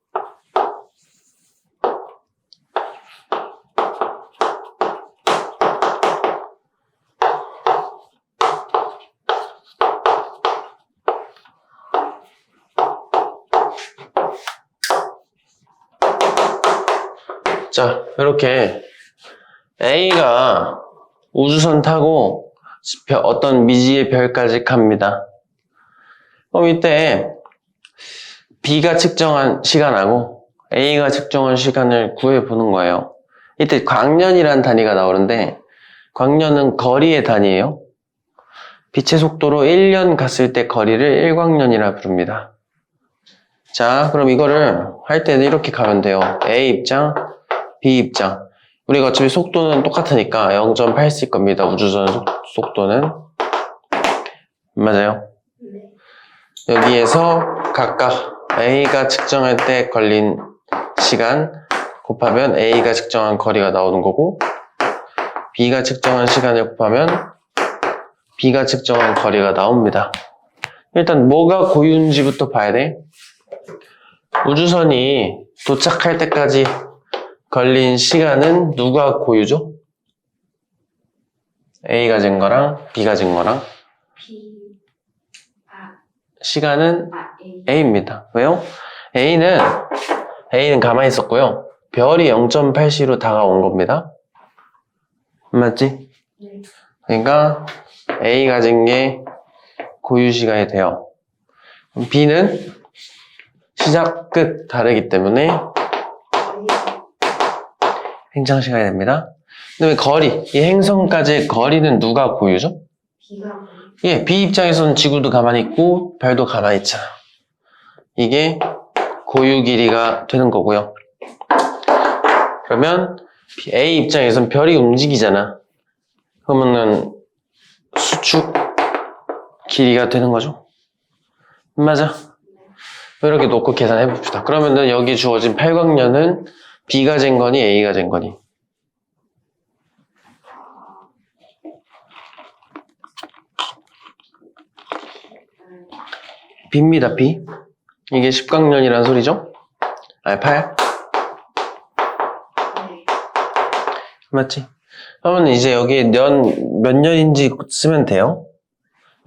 자, 이렇게 A가 우주선 타고 어떤 미지의 별까지 갑니다. 그럼 이때 B가 측정한 시간하고 A가 측정한 시간을 구해보는 거예요. 이때 광년이라는 단위가 나오는데 광년은 거리의 단위예요. 빛의 속도로 1년 갔을 때 거리를 1광년이라 부릅니다. 자, 그럼 이거를 할 때는 이렇게 가면 돼요. A 입장, B 입장. 우리가 어차피 속도는 똑같으니까 0.8c일 겁니다. 우주선 속도는. 맞아요? 네. 여기에서 각각 A가 측정할 때 걸린 시간 곱하면 A가 측정한 거리가 나오는 거고 B가 측정한 시간을 곱하면 B가 측정한 거리가 나옵니다. 일단 뭐가 고유인지부터 봐야 돼. 우주선이 도착할 때까지 걸린 시간은 누가 고유죠? A가 잰 거랑 B가 잰 거랑 B. 시간은 A. A입니다. 왜요? A는 가만히 있었고요. 별이 0.8c로 다가온 겁니다. 맞지? 네. 그러니까 A 가진 게 고유 시간이 돼요. B는 시작, 끝 다르기 때문에 팽창 시간이 됩니다. 그다음에 거리, 이 행성까지의 거리는 누가 고유죠? B가 예, B 입장에서는 지구도 가만히 있고 별도 가만히 있잖아. 이게 고유 길이가 되는 거고요. 그러면 A 입장에서는 별이 움직이잖아. 그러면은 수축 길이가 되는 거죠. 맞아. 이렇게 놓고 계산해 봅시다. 그러면은 여기 주어진 8광년은 B가 잰 거니 A가 잰 거니? B입니다. B. 이게 10광년이라는 소리죠? 아니 8. 네. 맞지? 그러면 이제 여기 몇 년인지 쓰면 돼요.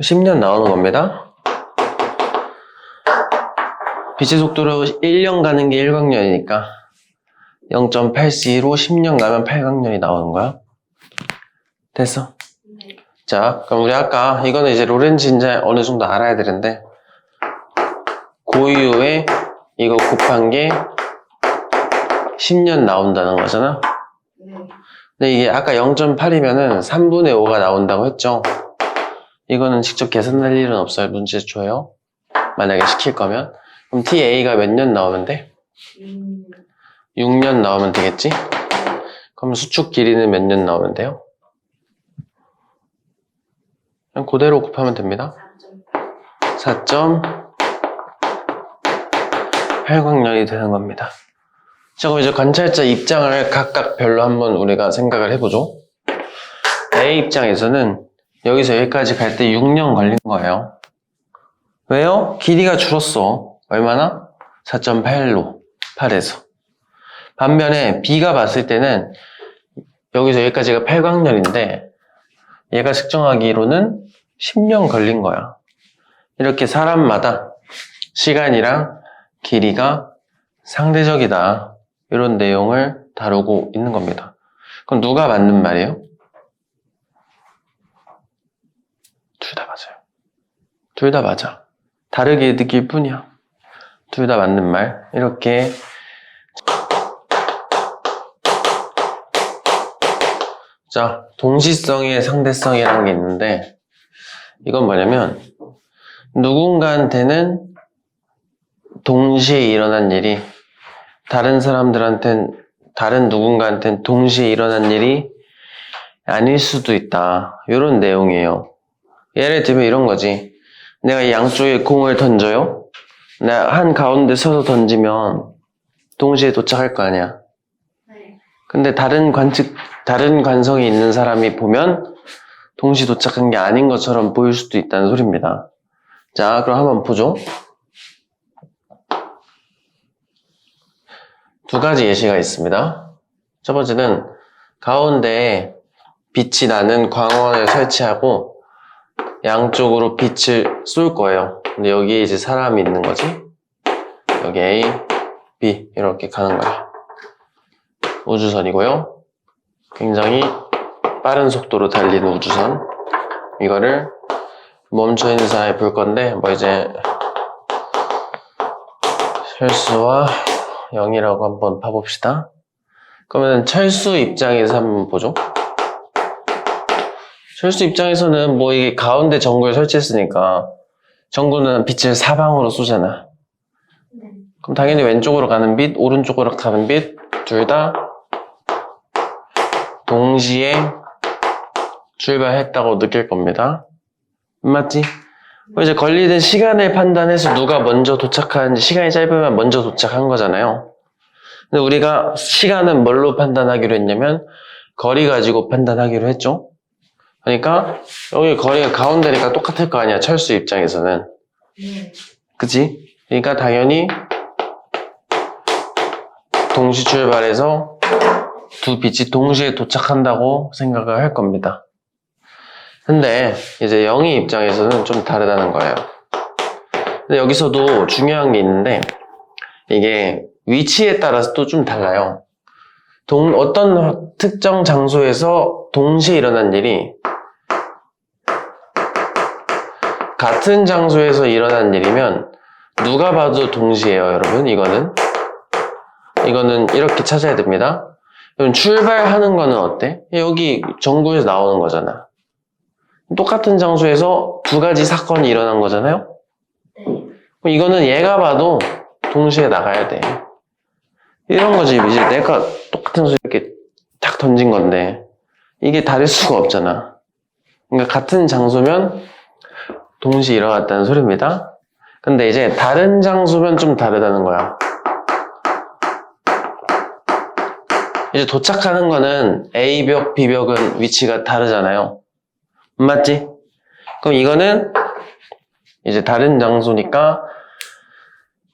10년 나오는 겁니다. 빛의 속도로 1년 가는 게 1광년이니까 0.8c로 10년 가면 8광년이 나오는 거야. 됐어? 네. 자, 그럼 우리 아까 이거는 이제 로렌츠 인자 어느 정도 알아야 되는데 고유에 이거 곱한 게 10년 나온다는 거잖아. 네. 근데 이게 아까 0.8이면은 3분의 5가 나온다고 했죠. 이거는 직접 계산할 일은 없어요. 문제 줘요. 만약에 시킬 거면. 그럼 TA가 몇 년 나오면 돼? 6년 나오면 되겠지? 그럼 수축 길이는 몇 년 나오면 돼요? 그냥 그대로 곱하면 됩니다. 4.8 팔광년이 되는 겁니다. 자, 그럼 이제 관찰자 입장을 각각 별로 한번 우리가 생각을 해보죠. A 입장에서는 여기서 여기까지 갈 때 6년 걸린 거예요. 왜요? 길이가 줄었어. 얼마나? 4.8로 8에서. 반면에 B가 봤을 때는 여기서 여기까지가 8광년인데 얘가 측정하기로는 10년 걸린 거야. 이렇게 사람마다 시간이랑 길이가 상대적이다. 이런 내용을 다루고 있는 겁니다. 그럼 누가 맞는 말이에요? 둘 다 맞아요. 둘 다 맞아. 다르게 느낄 뿐이야. 둘 다 맞는 말. 이렇게 자, 동시성의 상대성이라는 게 있는데 이건 뭐냐면 누군가한테는 동시에 일어난 일이 다른 누군가한테는 동시에 일어난 일이 아닐 수도 있다. 이런 내용이에요. 예를 들면 이런 거지. 내가 이 양쪽에 공을 던져요. 내가 한 가운데 서서 던지면 동시에 도착할 거 아니야. 네. 근데 다른 관성이 있는 사람이 보면 동시 도착한 게 아닌 것처럼 보일 수도 있다는 소리입니다. 자, 그럼 한번 보죠. 두 가지 예시가 있습니다. 첫 번째는 가운데에 빛이 나는 광원을 설치하고 양쪽으로 빛을 쏠 거예요. 근데 여기에 이제 사람이 있는 거지. 여기 A, B 이렇게 가는 거야. 우주선이고요. 굉장히 빠른 속도로 달리는 우주선. 이거를 멈춰 있는 사람이 볼 건데 뭐 이제 철수와 영이라고 한번 봐봅시다. 그러면 철수 입장에서 한번 보죠. 철수 입장에서는 뭐 이게 가운데 전구를 설치했으니까 전구는 빛을 사방으로 쏘잖아. 네. 그럼 당연히 왼쪽으로 가는 빛, 오른쪽으로 가는 빛 둘 다 동시에 출발했다고 느낄 겁니다. 맞지? 이제 걸리는 시간을 판단해서 누가 먼저 도착하는지 시간이 짧으면 먼저 도착한 거잖아요. 근데 우리가 시간은 뭘로 판단하기로 했냐면 거리 가지고 판단하기로 했죠. 그러니까 여기 거리가 가운데니까 똑같을 거 아니야. 철수 입장에서는. 네. 그치? 그러니까 당연히 동시 출발해서 두 빛이 동시에 도착한다고 생각을 할 겁니다. 근데 이제 영희 입장에서는 좀 다르다는 거예요. 근데 여기서도 중요한 게 있는데 이게 위치에 따라서 또 좀 달라요. 어떤 특정 장소에서 동시에 일어난 일이 같은 장소에서 일어난 일이면 누가 봐도 동시에요, 여러분. 이거는 이렇게 찾아야 됩니다. 그럼 출발하는 거는 어때? 여기 전구에서 나오는 거잖아. 똑같은 장소에서 두 가지 사건이 일어난 거잖아요. 네. 그럼 이거는 얘가 봐도 동시에 나가야 돼. 이런 거지. 이제 내가 똑같은 수 이렇게 탁 던진 건데 이게 다를 수가 없잖아. 그러니까 같은 장소면 동시에 일어났다는 소리입니다. 근데 이제 다른 장소면 좀 다르다는 거야. 이제 도착하는 거는 A벽, B벽은 위치가 다르잖아요. 맞지? 그럼 이거는 이제 다른 장소니까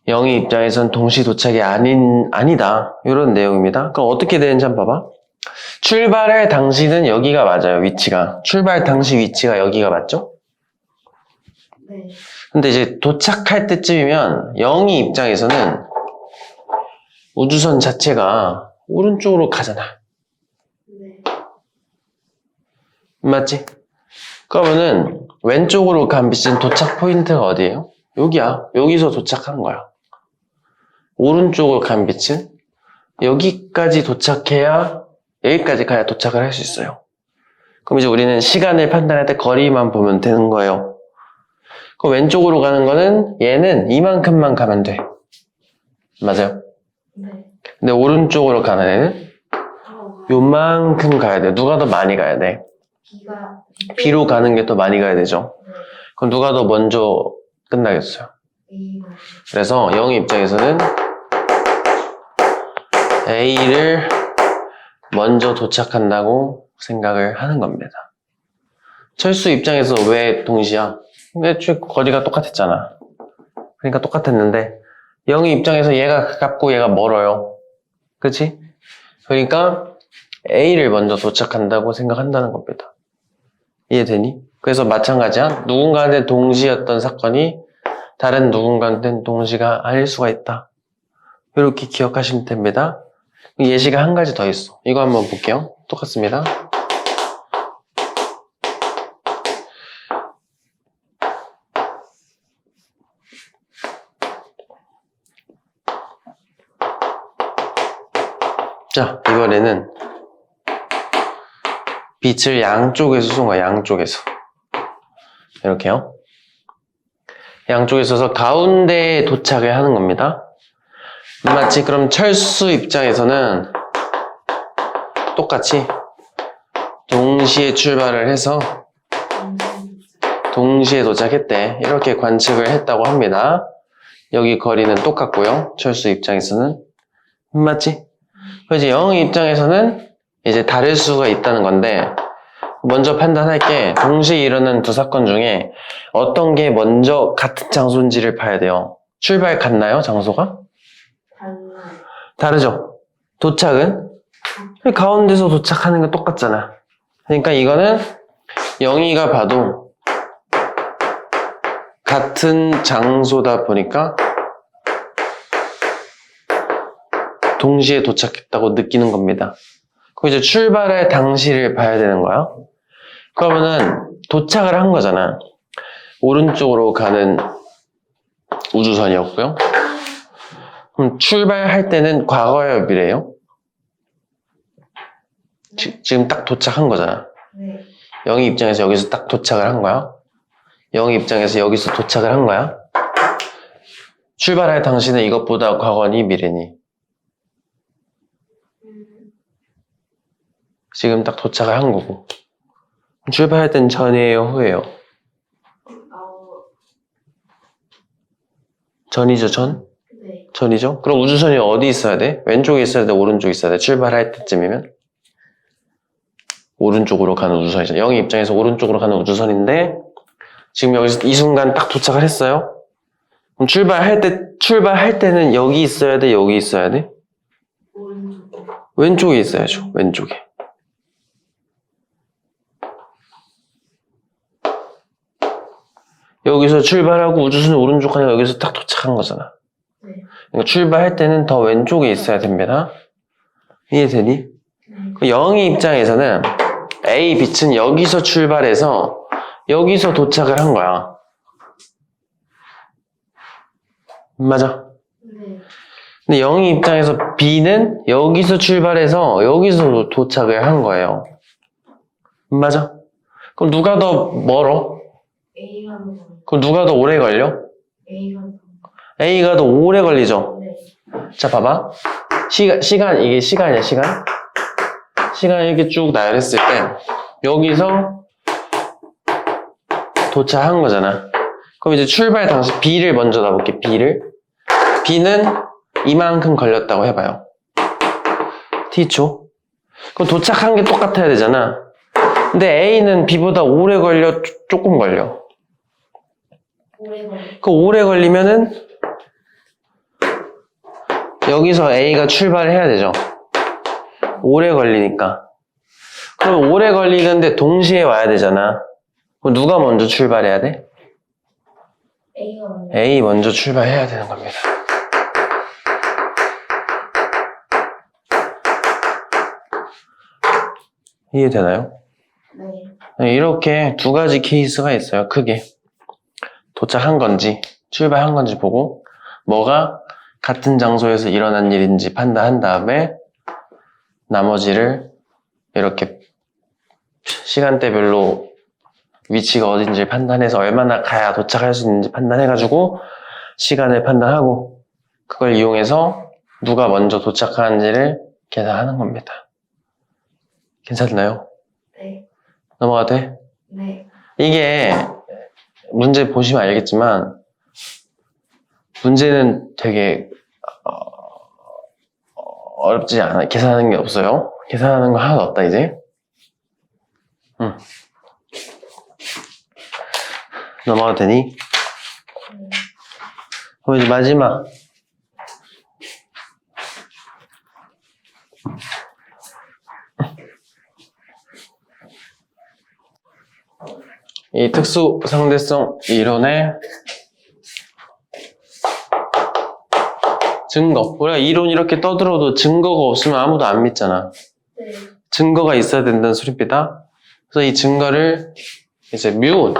영희 입장에선 동시 도착이 아니다. 이런 내용입니다. 그럼 어떻게 되는지 한번 봐봐. 출발할 당시는 여기가 맞아요. 위치가. 출발 당시 위치가 여기가 맞죠? 네. 근데 이제 도착할 때쯤이면 영희 입장에서는 우주선 자체가 오른쪽으로 가잖아. 네. 맞지? 그러면은 왼쪽으로 간 빛은 도착 포인트가 어디예요? 여기야. 여기서 도착한 거야. 오른쪽으로 간 빛은 여기까지 도착해야 여기까지 가야 도착을 할 수 있어요. 그럼 이제 우리는 시간을 판단할 때 거리만 보면 되는 거예요. 그럼 왼쪽으로 가는 거는 얘는 이만큼만 가면 돼. 맞아요? 네. 근데 오른쪽으로 가는 애는 요만큼 가야 돼. 누가 더 많이 가야 돼? B가 B로 가는 게 더 많이 가야 되죠. 네. 그럼 누가 더 먼저 끝나겠어요? A가 그래서 영희 입장에서는 A를 먼저 도착한다고 생각을 하는 겁니다. 철수 입장에서 왜 동시야? 애초에 거리가 똑같았잖아. 그러니까 똑같았는데 영희 입장에서 얘가 가깝고 얘가 멀어요. 그치? 그러니까 A를 먼저 도착한다고 생각한다는 겁니다. 이해되니? 그래서 마찬가지야. 누군가한테 동시였던 사건이 다른 누군가한테는 동시가 아닐 수가 있다. 이렇게 기억하시면 됩니다. 예시가 한 가지 더 있어. 이거 한번 볼게요. 똑같습니다. 자, 이번에는 빛을 양쪽에서 쏜 거야, 양쪽에서. 이렇게요. 양쪽에서 서 가운데에 도착을 하는 겁니다. 마치 그럼 철수 입장에서는 똑같이 동시에 출발을 해서 동시에 도착했대. 이렇게 관측을 했다고 합니다. 여기 거리는 똑같고요. 철수 입장에서는. 맞지? 이제 영의 입장에서는 이제 다를 수가 있다는 건데 먼저 판단할게. 동시에 일어난 두 사건 중에 어떤 게 먼저 같은 장소인지를 봐야 돼요. 출발 같나요? 장소가? 달라요. 다르죠? 도착은? 가운데서 도착하는 거 똑같잖아. 그러니까 이거는 영희가 봐도 같은 장소다 보니까 동시에 도착했다고 느끼는 겁니다. 그럼 이제 출발할 당시를 봐야 되는 거야. 그러면은 도착을 한 거잖아. 오른쪽으로 가는 우주선이었고요. 그럼 출발할 때는 과거예요, 미래예요? 지금 딱 도착한 거잖아. 네. 영희 입장에서 여기서 딱 도착을 한 거야. 영희 입장에서 여기서 도착을 한 거야. 출발할 당시는 이것보다 과거니 미래니? 지금 딱 도착을 한 거고. 출발할 땐 전이에요, 후예요? 전이죠, 전? 네. 전이죠? 그럼 우주선이 어디 있어야 돼? 왼쪽에 있어야 돼, 오른쪽에 있어야 돼? 출발할 때쯤이면? 오른쪽으로 가는 우주선이죠. 영희 입장에서 오른쪽으로 가는 우주선인데 지금 여기서 이 순간 딱 도착을 했어요. 그럼 출발할 때는 여기 있어야 돼, 여기 있어야 돼? 오른쪽. 왼쪽에 있어야죠, 왼쪽에. 여기서 출발하고 우주선이 오른쪽 가니까 여기서 딱 도착한 거잖아. 네. 그러니까 출발할 때는 더 왼쪽에 있어야 됩니다. 이해되니? 네. 영희 입장에서는 A 빛은 여기서 출발해서 여기서 도착을 한 거야. 맞아. 네. 근데 영희 입장에서 B는 여기서 출발해서 여기서 도착을 한 거예요. 맞아. 그럼 누가 더 멀어? A가 더 그럼 누가 더 오래 걸려? A가 더 A가 더 오래 걸리죠. 네. 자, 봐봐. 시간, 이게 시간이야, 시간. 시간 이렇게 쭉 나열했을 때, 여기서 도착한 거잖아. 그럼 이제 출발 당시 B를 먼저 놔볼게, B를. B는 이만큼 걸렸다고 해봐요. T초. 그럼 도착한 게 똑같아야 되잖아. 근데 A는 B보다 오래 걸려, 조금 걸려. 오래 걸려. 그 오래 걸리면은, 여기서 A가 출발을 해야 되죠. 오래 걸리니까. 그럼 오래 걸리는데 동시에 와야 되잖아. 그럼 누가 먼저 출발해야 돼? A가 먼저. A 먼저 출발해야 되는 겁니다. 이해되나요? 네. 이렇게 두 가지 케이스가 있어요. 크게. 도착한 건지 출발한 건지 보고 뭐가 같은 장소에서 일어난 일인지 판단한 다음에 나머지를 이렇게 시간대별로 위치가 어딘지 판단해서 얼마나 가야 도착할 수 있는지 판단해가지고 시간을 판단하고 그걸 이용해서 누가 먼저 도착하는지를 계산하는 겁니다. 괜찮나요? 네. 넘어가도 돼? 네. 이게 문제 보시면 알겠지만 문제는 되게 어렵지 않아. 계산하는 게 없어요. 계산하는 거 하나도 없다 이제. 넘어가도 되니? 그럼 이제 마지막. 이 특수 상대성 이론의 증거. 우리가 이론 이렇게 떠들어도 증거가 없으면 아무도 안 믿잖아. 네. 증거가 있어야 된다는 소리입니다. 그래서 이 증거를 이제 뮤온.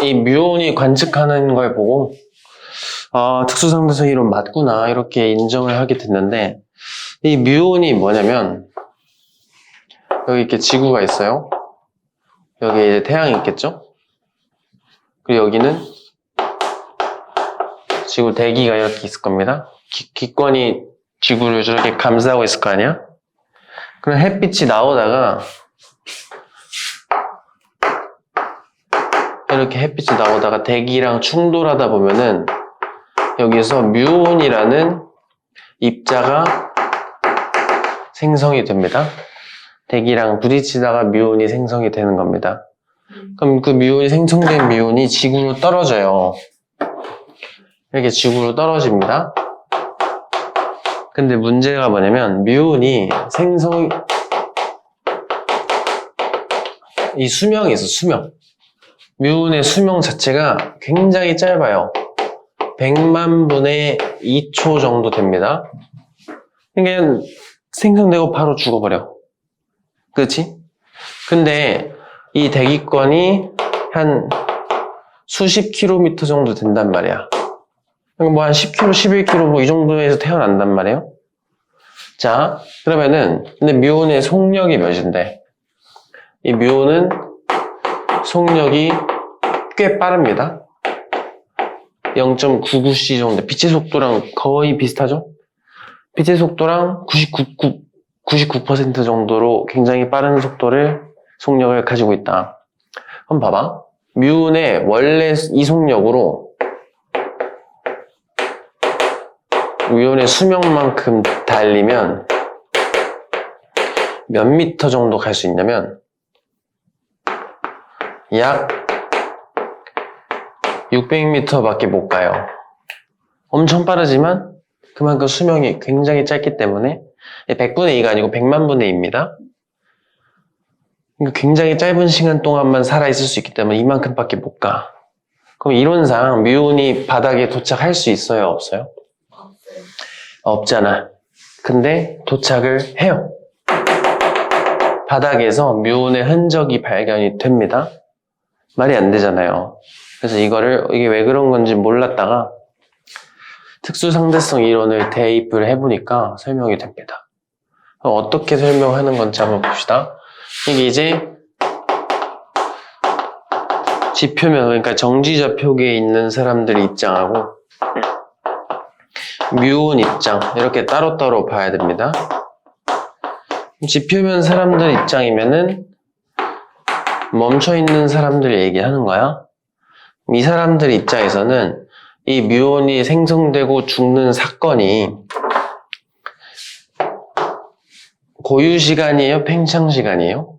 이 뮤온이 관측하는 걸 보고 특수 상대성 이론 맞구나 이렇게 인정을 하게 됐는데, 이 뮤온이 뭐냐면 여기 이렇게 지구가 있어요. 여기 이제 태양이 있겠죠? 그리고 여기는 지구 대기가 이렇게 있을 겁니다. 기권이 지구를 저렇게 감싸고 있을 거 아니야? 그럼 햇빛이 나오다가 이렇게 햇빛이 나오다가 대기랑 충돌하다 보면은 여기서 뮤온이라는 입자가 생성이 됩니다. 대기랑 부딪히다가 뮤온이 생성이 되는 겁니다. 그럼 그 뮤온이 생성된 뮤온이 지구로 떨어져요. 이렇게 지구로 떨어집니다. 근데 문제가 뭐냐면 뮤온이 이 수명이 있어, 수명. 뮤온의 수명 자체가 굉장히 짧아요. 100만 분의 2초 정도 됩니다. 그러니까 생성되고 바로 죽어버려. 그렇지? 근데 이 대기권이 한 수십 킬로미터 정도 된단 말이야. 그러니까 뭐 한 10km, 11km 뭐 이 정도에서 태어난단 말이에요. 자, 그러면은 근데 뮤온의 속력이 몇인데? 이 뮤온은 속력이 꽤 빠릅니다. 0.99c 정도. 빛의 속도랑 거의 비슷하죠? 빛의 속도랑 99% 정도로 굉장히 빠른 속력을 가지고 있다. 한번 봐봐. 뮤온의 원래 이 속력으로 뮤온의 수명만큼 달리면 몇 미터 정도 갈 수 있냐면 약 600m 밖에 못 가요. 엄청 빠르지만 그만큼 수명이 굉장히 짧기 때문에 100분의 2가 아니고 100만 분의 2입니다. 굉장히 짧은 시간 동안만 살아있을 수 있기 때문에 이만큼밖에 못 가. 그럼 이론상 뮤온이 바닥에 도착할 수 있어요? 없어요? 없어요. 없잖아. 근데 도착을 해요. 바닥에서 뮤온의 흔적이 발견이 됩니다. 말이 안 되잖아요. 그래서 이게 왜 그런 건지 몰랐다가 특수상대성 이론을 대입을 해보니까 설명이 됩니다. 그럼 어떻게 설명하는 건지 한번 봅시다. 이게 이제 지표면, 그러니까 정지좌표계에 있는 사람들의 입장하고 뮤온 입장 이렇게 따로따로 봐야 됩니다. 지표면 사람들 입장이면은 멈춰있는 사람들 얘기하는 거야. 이 사람들 입장에서는 이 뮤온이 생성되고 죽는 사건이 고유시간이에요? 팽창시간이에요?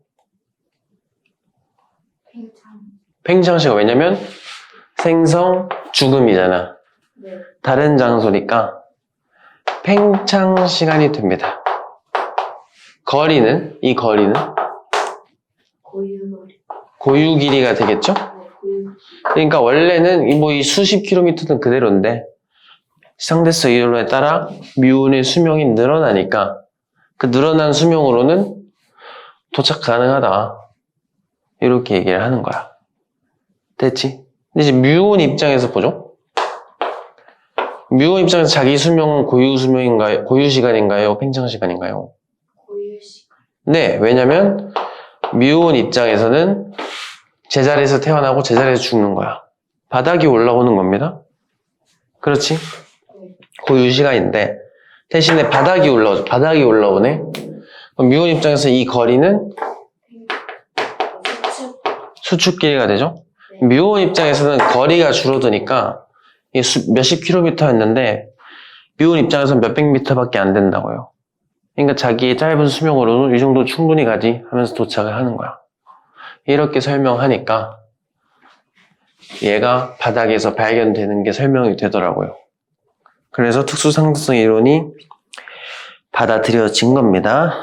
팽창시간. 왜냐면 생성, 죽음이잖아. 네. 다른 장소니까 팽창시간이 됩니다. 이 거리는 고유거리. 고유 길이가 되겠죠? 네, 고유. 그러니까 원래는 이 수십 킬로미터는 그대로인데 상대성 이론에 따라 뮤온의 수명이 늘어나니까 그 늘어난 수명으로는 도착 가능하다. 이렇게 얘기를 하는 거야. 됐지? 근데 이제 뮤온 입장에서 보죠. 뮤온 입장에서 자기 수명은 고유 수명인가요? 고유 시간인가요? 팽창 시간인가요? 고유시간. 네, 왜냐면 뮤온 입장에서는 제자리에서 태어나고 제자리에서 죽는 거야. 바닥이 올라오는 겁니다. 그렇지? 고유 시간인데 대신에 바닥이 올라오네. 그럼 뮤온 입장에서 이 거리는 수축. 수축 길이가 되죠? 네. 뮤온 입장에서는 거리가 줄어드니까 이게 몇십 킬로미터였는데 뮤온 입장에서는 몇백 미터밖에 안 된다고요. 그러니까 자기의 짧은 수명으로는 이 정도 충분히 가지 하면서 도착을 하는 거야. 이렇게 설명하니까 얘가 바닥에서 발견되는 게 설명이 되더라고요. 그래서 특수상대성 이론이 받아들여진 겁니다.